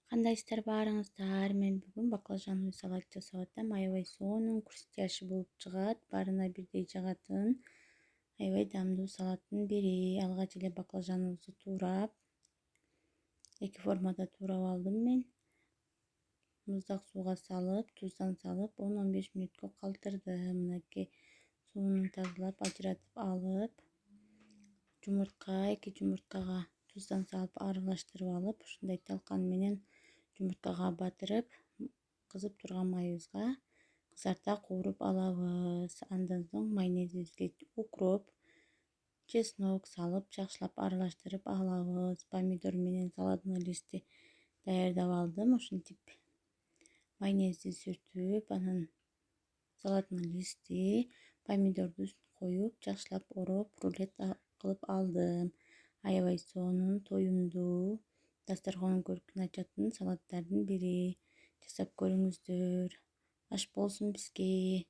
Кандайсыздар баарыңыздар? Мен бүгүн баклажанный салат жасап атам. Аябай сонун курстяши болуп чыгат. Баарына бирдей жагатын аябай даамдуу салаттын бири. Алгач эле баклажаныбызды туурап, эки формада туурап алдым мен. Муздак сууга салып, туздан салып, 10-15 мүнөткө калтырдым. Мынакей суунун тазалап, ажыратып алып, эки жумурткага туздан салып аралаштырып алып, ушундай талкан менен жумурткага батырып, кызып турган майыбызга кызарта кууруп алабыз. Андан соң майонезибизге укроп, чеснок салып, жакшылап аралаштырып алабыз. Помидор менен салатный листти даярдап алдым. Ушинтип майонезди сүртүп, анан салатный листти, помидорду үстүнө коюп, жакшылап ороп, рулет кылып алдым. Аябай сонун, тоюмдуу, дасторкондун көркүн ачатын салаттардын бири. Жасап көрүңүздөр. Аш болсун бизге.